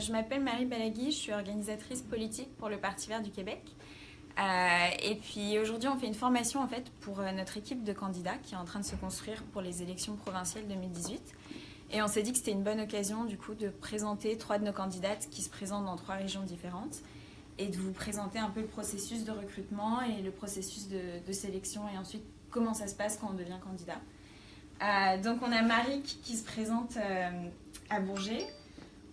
Je m'appelle Marie Balagui, je suis organisatrice politique pour le Parti vert du Québec. Et puis aujourd'hui, on fait une formation en fait pour notre équipe de candidats qui est en train de se construire pour les élections provinciales 2018. Et on s'est dit que c'était une bonne occasion du coup de présenter 3 de nos candidates qui se présentent dans 3 régions différentes et de vous présenter un peu le processus de recrutement et le processus de sélection et ensuite comment ça se passe quand on devient candidat. Donc on a Marie qui se présente à Bourget,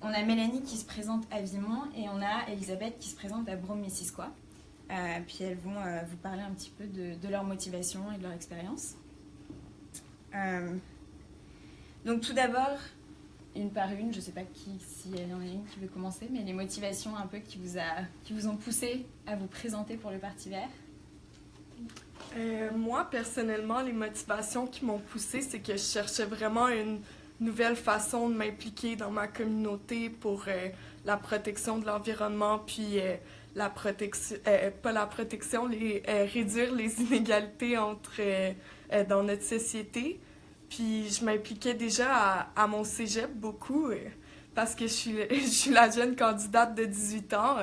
on a Mélanie qui se présente à Vimont et on a Elisabeth qui se présente à Brome-Missisquoi. Puis elles vont vous parler un petit peu de leur motivation et de leur expérience. Donc tout d'abord, une par une, je ne sais pas s'il y en a une qui veut commencer, mais les motivations un peu qui vous ont poussé à vous présenter pour le Parti vert. Moi, personnellement, les motivations qui m'ont poussée, c'est que je cherchais vraiment une nouvelle façon de m'impliquer dans ma communauté pour la protection de l'environnement, puis réduire les inégalités dans notre société. Puis je m'impliquais déjà à mon cégep beaucoup, parce que je suis la jeune candidate de 18 ans.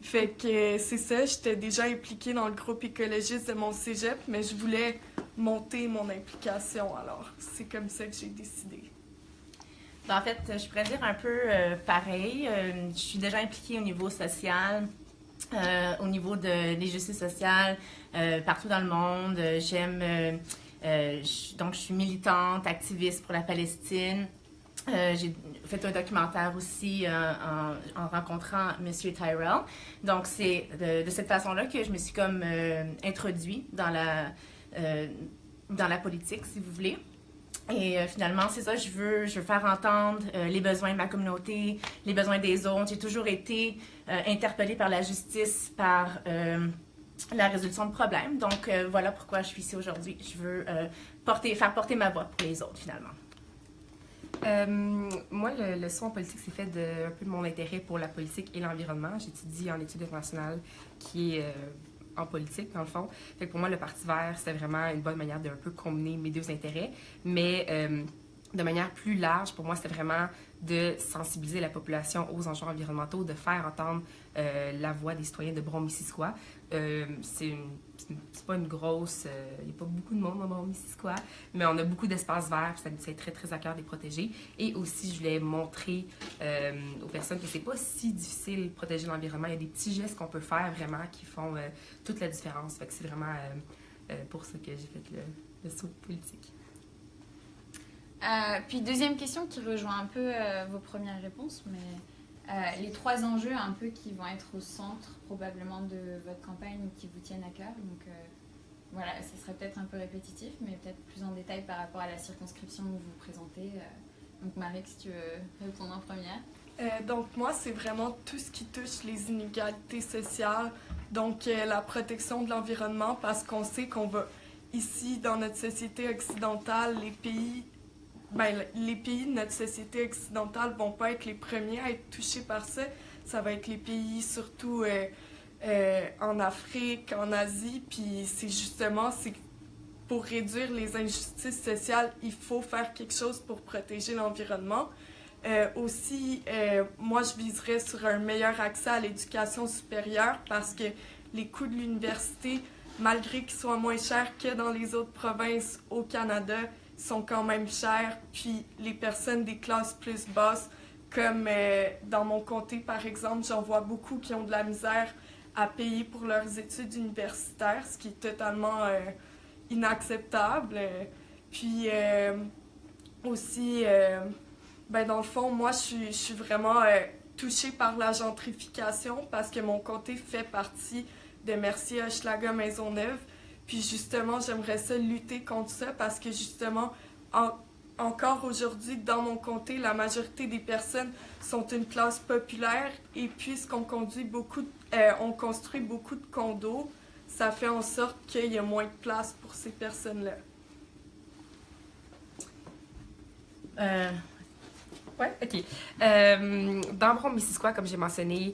Fait que c'est ça, j'étais déjà impliquée dans le groupe écologiste de mon cégep, mais je voulais monter mon implication, alors c'est comme ça que j'ai décidé. En fait, je pourrais dire un peu pareil. Je suis déjà impliquée au niveau social, au niveau des justices sociales, partout dans le monde. Donc, je suis militante, activiste pour la Palestine. J'ai fait un documentaire aussi en rencontrant M. Tyrell. Donc, c'est de cette façon-là que je me suis comme introduite dans la politique, si vous voulez. Et finalement, c'est ça, je veux faire entendre les besoins de ma communauté, les besoins des autres. J'ai toujours été interpellée par la justice, par la résolution de problèmes. Donc, voilà pourquoi je suis ici aujourd'hui. Je veux faire porter ma voix pour les autres, finalement. Moi, le saut en politique, c'est fait un peu de mon intérêt pour la politique et l'environnement. J'étudie en études internationales qui est en politique, dans le fond. Fait que pour moi, le Parti vert, c'était vraiment une bonne manière de un peu combiner mes 2 intérêts. Mais de manière plus large, pour moi, c'était vraiment de sensibiliser la population aux enjeux environnementaux, de faire entendre la voix des citoyens de Brome-Missisquoi. C'est pas une grosse... Il n'y a pas beaucoup de monde dans Brome-Missisquoi, mais on a beaucoup d'espaces verts, ça nous tient très, très à cœur de les protéger. Et aussi, je voulais montrer aux personnes que c'est pas si difficile de protéger l'environnement. Il y a des petits gestes qu'on peut faire vraiment qui font toute la différence. Fait que c'est vraiment pour ça que j'ai fait le saut politique. Puis deuxième question qui rejoint un peu vos premières réponses, mais les 3 enjeux un peu qui vont être au centre probablement de votre campagne ou qui vous tiennent à cœur. Donc voilà, ça serait peut-être un peu répétitif, mais peut-être plus en détail par rapport à la circonscription où vous vous présentez. Donc Marie, si tu veux répondre en première. Donc moi, c'est vraiment tout ce qui touche les inégalités sociales, donc la protection de l'environnement, parce qu'on sait qu'on va, ici, dans notre société occidentale, les pays de notre société occidentale vont pas être les premiers à être touchés par ça. Ça va être les pays surtout en Afrique, en Asie, puis c'est pour réduire les injustices sociales, il faut faire quelque chose pour protéger l'environnement. Aussi, moi, je viserais sur un meilleur accès à l'éducation supérieure parce que les coûts de l'université, malgré qu'ils soient moins chers que dans les autres provinces au Canada, sont quand même chers. Puis les personnes des classes plus basses, comme dans mon comté, par exemple, j'en vois beaucoup qui ont de la misère à payer pour leurs études universitaires, ce qui est totalement inacceptable. Puis aussi... dans le fond, moi, je suis vraiment touchée par la gentrification parce que mon comté fait partie de Mercier, Hochelaga, Maisonneuve. Puis justement, j'aimerais ça lutter contre ça parce que justement, encore aujourd'hui, dans mon comté, la majorité des personnes sont une classe populaire et puisqu'on on construit beaucoup de condos, ça fait en sorte qu'il y a moins de place pour ces personnes-là. Ouais, OK. Dans Brome-Missisquoi, comme j'ai mentionné,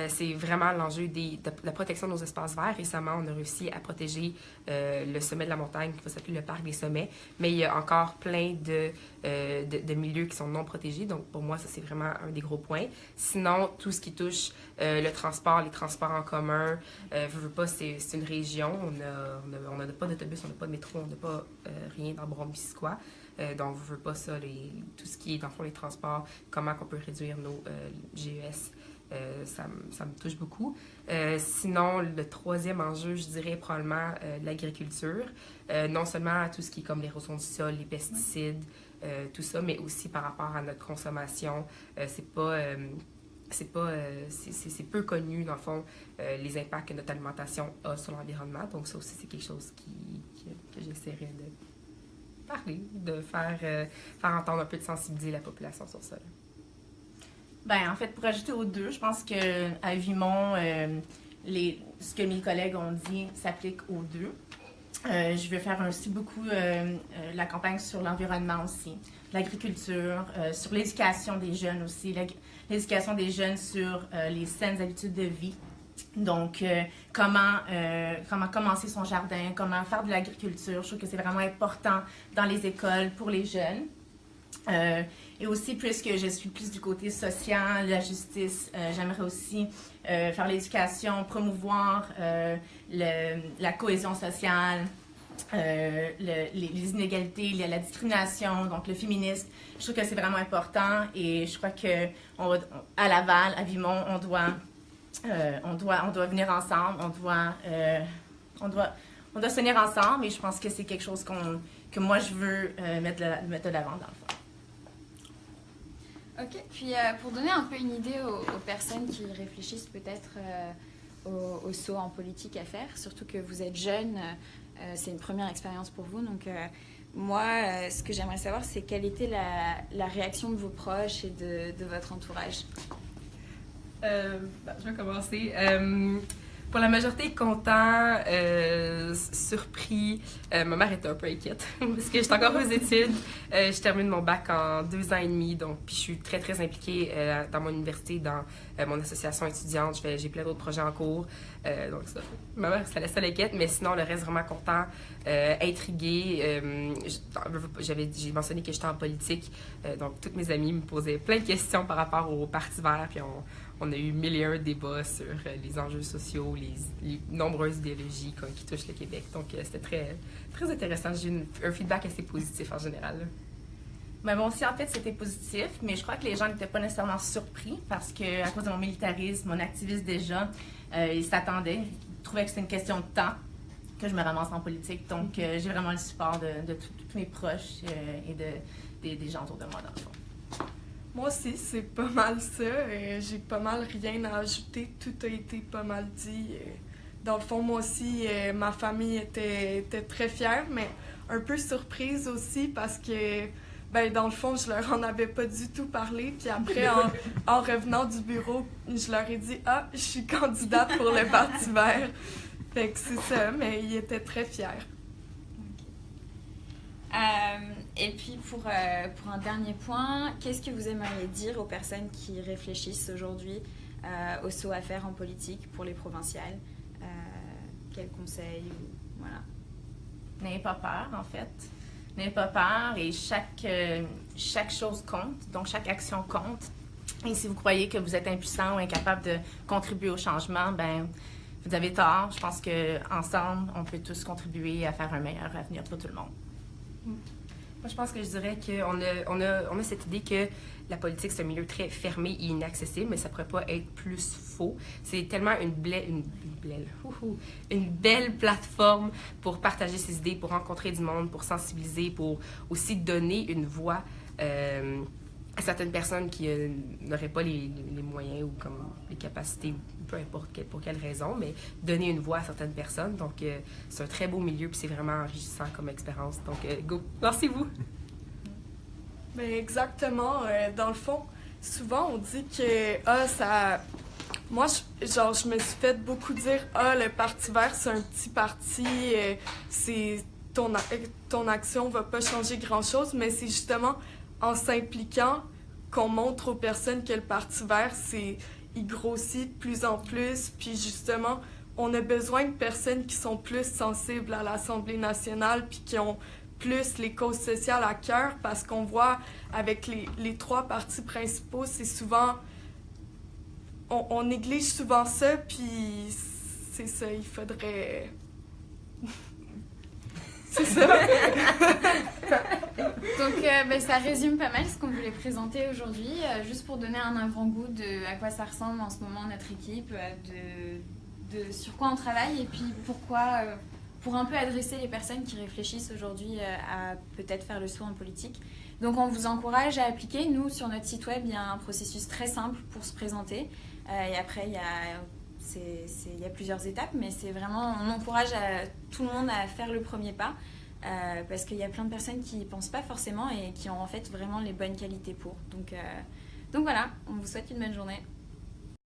c'est vraiment l'enjeu de la protection de nos espaces verts. Récemment, on a réussi à protéger le sommet de la montagne qui va s'appeler le Parc des Sommets, mais il y a encore plein de milieux qui sont non protégés. Donc, pour moi, ça, c'est vraiment un des gros points. Sinon, tout ce qui touche le transport, les transports en commun, veux pas, c'est une région. On n'a pas d'autobus, on n'a pas de métro, on n'a pas rien dans Brome-Missisquoi. Donc, je veux pas ça, tout ce qui est, dans le fond, les transports, comment on peut réduire nos GES, ça me touche beaucoup. Sinon, le troisième enjeu, je dirais probablement l'agriculture. Non seulement tout ce qui est comme l'érosion du sol, les pesticides, tout ça, mais aussi par rapport à notre consommation. C'est peu connu, dans le fond, les impacts que notre alimentation a sur l'environnement. Donc, ça aussi, c'est quelque chose que j'essaierai de parler, de faire entendre un peu, de sensibiliser la population sur ça. Ben, en fait, pour ajouter aux deux, je pense qu'à Vimont, ce que mes collègues ont dit s'applique aux deux. Je vais faire aussi beaucoup la campagne sur l'environnement aussi, l'agriculture, sur l'éducation des jeunes aussi, l'éducation des jeunes sur les saines habitudes de vie. Donc, comment commencer son jardin, comment faire de l'agriculture. Je trouve que c'est vraiment important dans les écoles pour les jeunes. Et aussi, puisque je suis plus du côté social, la justice, j'aimerais aussi faire l'éducation, promouvoir la cohésion sociale, les inégalités, la discrimination, donc le féminisme. Je trouve que c'est vraiment important et je crois qu'à Laval, à Vimont, on doit venir ensemble, on doit se tenir ensemble et je pense que c'est quelque chose que moi je veux mettre de l'avant dans le fond. Ok, puis pour donner un peu une idée aux personnes qui réfléchissent peut-être au saut en politique à faire, surtout que vous êtes jeune, c'est une première expérience pour vous, donc moi, ce que j'aimerais savoir, c'est quelle était la réaction de vos proches et de votre entourage. Je vais commencer. Pour la majorité, content, surpris. Ma mère était un peu inquiète parce que j'étais encore aux études. Je termine mon bac en 2 ans et demi, donc puis je suis très, très impliquée dans mon université, dans mon association étudiante. J'ai plein d'autres projets en cours. Donc ça, ma mère, ça laisse inquiète, mais sinon, le reste, vraiment content, intriguée. J'ai mentionné que j'étais en politique, donc toutes mes amies me posaient plein de questions par rapport au Parti vert, puis on a eu 1001 débats sur les enjeux sociaux, les nombreuses idéologies qui touchent le Québec. Donc, c'était très, très intéressant. J'ai eu un feedback assez positif en général. Mais bon, aussi, en fait, c'était positif, mais je crois que les gens n'étaient pas nécessairement surpris parce qu'à cause de mon militarisme, mon activisme déjà, ils s'attendaient. Ils trouvaient que c'était une question de temps que je me ramasse en politique. Donc, j'ai vraiment le support de tous mes proches et des gens autour de moi, dans le fond. Moi aussi, c'est pas mal ça. J'ai pas mal rien à ajouter. Tout a été pas mal dit. Dans le fond, moi aussi, ma famille était très fière, mais un peu surprise aussi parce que, ben, dans le fond, je leur en avais pas du tout parlé. Puis après, en revenant du bureau, je leur ai dit « Ah, je suis candidate pour le Parti vert. » Fait que c'est ça, mais ils étaient très fiers. Et puis pour un dernier point, qu'est-ce que vous aimeriez dire aux personnes qui réfléchissent aujourd'hui au saut à faire en politique pour les provinciales? Quels conseils? Voilà. N'ayez pas peur, en fait. N'ayez pas peur et chaque chose compte, donc chaque action compte. Et si vous croyez que vous êtes impuissant ou incapable de contribuer au changement, ben vous avez tort. Je pense qu'ensemble, on peut tous contribuer à faire un meilleur avenir pour tout le monde. Moi, je pense que je dirais qu'on a cette idée que la politique, c'est un milieu très fermé et inaccessible, mais ça pourrait pas être plus faux. C'est tellement une belle plateforme pour partager ses idées, pour rencontrer du monde, pour sensibiliser, pour aussi donner une voix à certaines personnes qui n'auraient pas les moyens ou comme les capacités, peu importe pour quelle raison, mais donner une voix à certaines personnes. Donc, c'est un très beau milieu puis c'est vraiment enrichissant comme expérience. Donc, go! Lancez-vous! Ben exactement. Dans le fond, souvent, on dit que ça... Moi, je me suis fait beaucoup dire « Ah, le Parti vert, c'est un petit parti, ton action va pas changer grand-chose. » Mais c'est justement en s'impliquant qu'on montre aux personnes que le Parti vert, il grossit de plus en plus. Puis justement, on a besoin de personnes qui sont plus sensibles à l'Assemblée nationale puis qui ont plus les causes sociales à cœur, parce qu'on voit avec les 3 partis principaux, c'est souvent... On néglige souvent ça, puis c'est ça, il faudrait... C'est ça. Donc, ça résume pas mal ce qu'on voulait présenter aujourd'hui. Juste pour donner un avant-goût de à quoi ça ressemble en ce moment notre équipe, de sur quoi on travaille et puis pourquoi, pour un peu adresser les personnes qui réfléchissent aujourd'hui à peut-être faire le saut en politique. Donc, on vous encourage à appliquer. Nous, sur notre site web, il y a un processus très simple pour se présenter. Et après, il y a plusieurs étapes, mais c'est vraiment, on encourage tout le monde à faire le premier pas, parce qu'il y a plein de personnes qui n'y pensent pas forcément et qui ont en fait vraiment les bonnes qualités pour. Donc voilà, on vous souhaite une bonne journée.